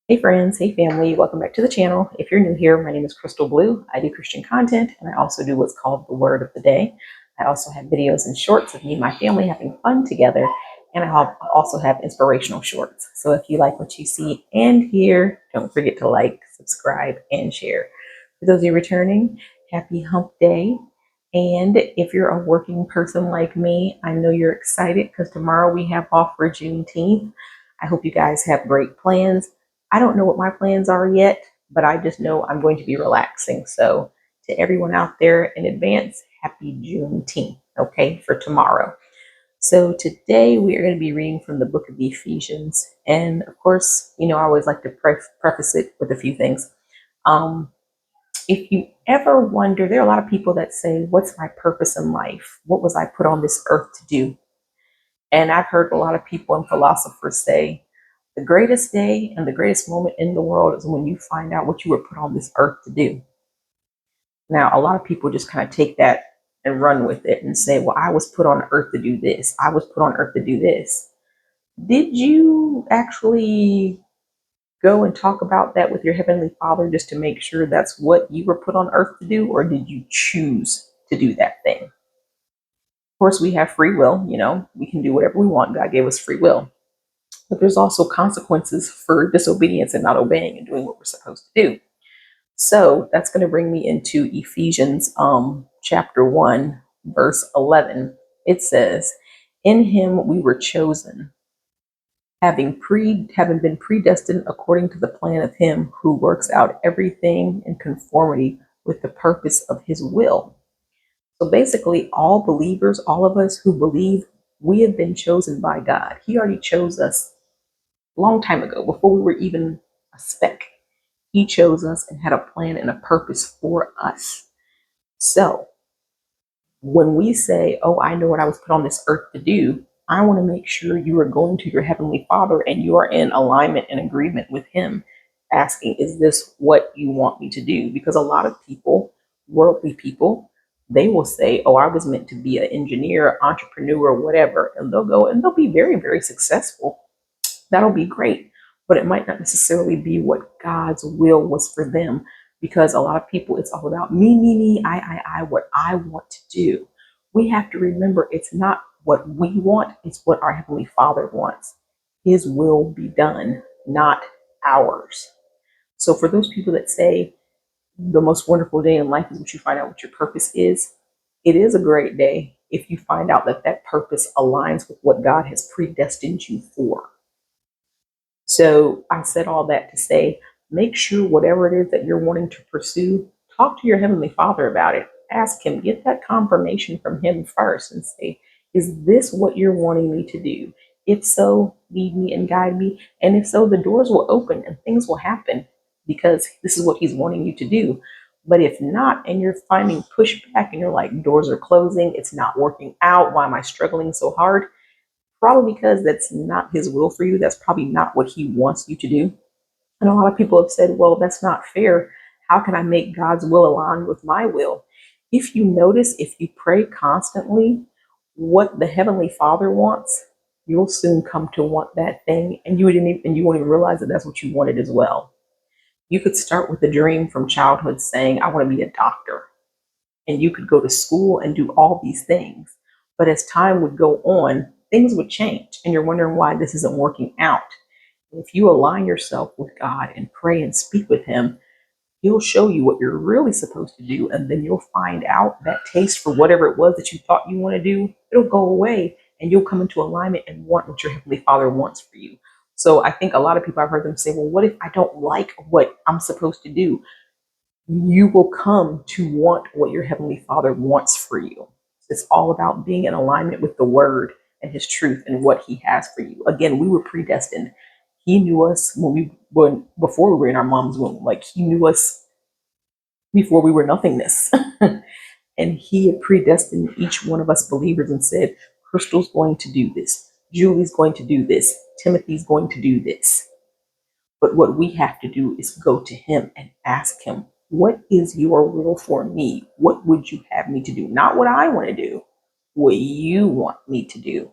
Hey friends, hey family, welcome back to the channel. If you're new here, my name is Crystal Blue. I do Christian content and I also do what's called the Word of the Day. I also have videos and shorts of me and my family having fun together, and also have inspirational shorts. So if you like what you see and hear, don't forget to like, subscribe, and share. For those of you returning, happy hump day. And if you're a working person like me, I know you're excited because tomorrow we have off for Juneteenth. I hope you guys have great plans. I don't know what my plans are yet, but I just know I'm going to be relaxing. So, to everyone out there in advance, happy Juneteenth, okay, for tomorrow. So, today we are going to be reading from the book of Ephesians. And of course, I always like to preface it with a few things. Um, if you ever wonder, there are a lot of people that say, what's my purpose in life? What was I put on this earth to do? And I've heard a lot of people and philosophers say, the greatest day and the greatest moment in the world is when you find out what you were put on this earth to do. Now, a lot of people just kind of take that and run with it and say, well, I was put on earth to do this. I was put on earth to do this. Did you actually go and talk about that with your Heavenly Father just to make sure that's what you were put on earth to do? Or did you choose to do that thing? Of course, we have free will. We can do whatever we want. God gave us free will. But there's also consequences for disobedience and not obeying and doing what we're supposed to do. So that's going to bring me into Ephesians chapter 1, verse 11. It says, in him we were chosen, having been predestined according to the plan of him who works out everything in conformity with the purpose of his will. So basically, all believers, all of us who believe, we have been chosen by God. He already chose us a long time ago, before we were even a speck. He chose us and had a plan and a purpose for us. So when we say, oh, I know what I was put on this earth to do, I want to make sure you are going to your Heavenly Father and you are in alignment and agreement with Him, asking, is this what you want me to do? Because a lot of people, worldly people, they will say, oh, I was meant to be an engineer, entrepreneur, whatever. And they'll go and they'll be very, very successful. That'll be great, but it might not necessarily be what God's will was for them, because a lot of people, it's all about me, what I want to do. We have to remember it's not what we want, it's what our Heavenly Father wants. His will be done, not ours. So for those people that say the most wonderful day in life is what you find out what your purpose is, it is a great day if you find out that that purpose aligns with what God has predestined you for. So I said all that to say, make sure whatever it is that you're wanting to pursue, talk to your Heavenly Father about it. Ask Him, get that confirmation from Him first and say, is this what you're wanting me to do? If so, lead me and guide me. And if so, the doors will open and things will happen because this is what He's wanting you to do. But if not, and you're finding pushback and you're like, doors are closing, it's not working out, why am I struggling so hard? Probably because that's not his will for you. That's probably not what he wants you to do. And a lot of people have said, well, that's not fair. How can I make God's will align with my will? If you notice, if you pray constantly what the Heavenly Father wants, you'll soon come to want that thing, and you won't even realize that that's what you wanted as well. You could start with a dream from childhood saying, I want to be a doctor. And you could go to school and do all these things. But as time would go on, things would change, and you're wondering why this isn't working out. If you align yourself with God and pray and speak with Him, He'll show you what you're really supposed to do, and then you'll find out that taste for whatever it was that you thought you want to do, it'll go away, and you'll come into alignment and want what your Heavenly Father wants for you. So I think a lot of people, I've heard them say, well, what if I don't like what I'm supposed to do? You will come to want what your Heavenly Father wants for you. It's all about being in alignment with the Word and His truth and what He has for you. Again, we were predestined. He knew us before we were in our mom's womb. Like He knew us before we were nothingness. And He had predestined each one of us believers and said, Crystal's going to do this. Julie's going to do this. Timothy's going to do this. But what we have to do is go to Him and ask Him, what is your will for me? What would you have me to do? Not what I want to do, what you want me to do.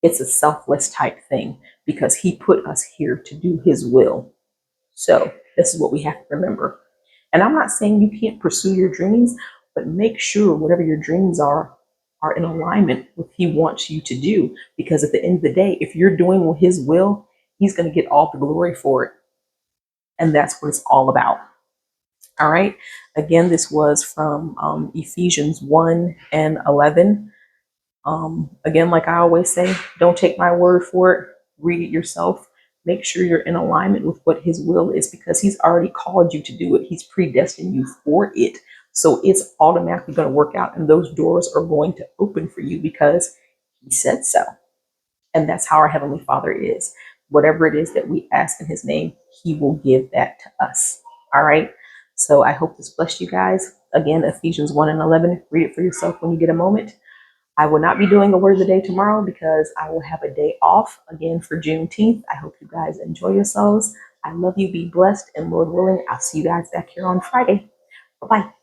It's a selfless type thing because He put us here to do His will. So this is what we have to remember. And I'm not saying you can't pursue your dreams, but make sure whatever your dreams are in alignment with he wants you to do. Because at the end of the day, if you're doing his will, he's going to get all the glory for it. And that's what it's all about. All right. Again, this was from Ephesians 1 and 11. Again, like I always say, don't take my word for it. Read it yourself. Make sure you're in alignment with what his will is because he's already called you to do it. He's predestined you for it. So it's automatically going to work out and those doors are going to open for you because he said so. And that's how our Heavenly Father is. Whatever it is that we ask in his name, he will give that to us. All right. So I hope this blessed you guys. Again, Ephesians 1 and 11. Read it for yourself when you get a moment. I will not be doing a word of the day tomorrow because I will have a day off again for Juneteenth. I hope you guys enjoy yourselves. I love you. Be blessed. And Lord willing, I'll see you guys back here on Friday. Bye bye.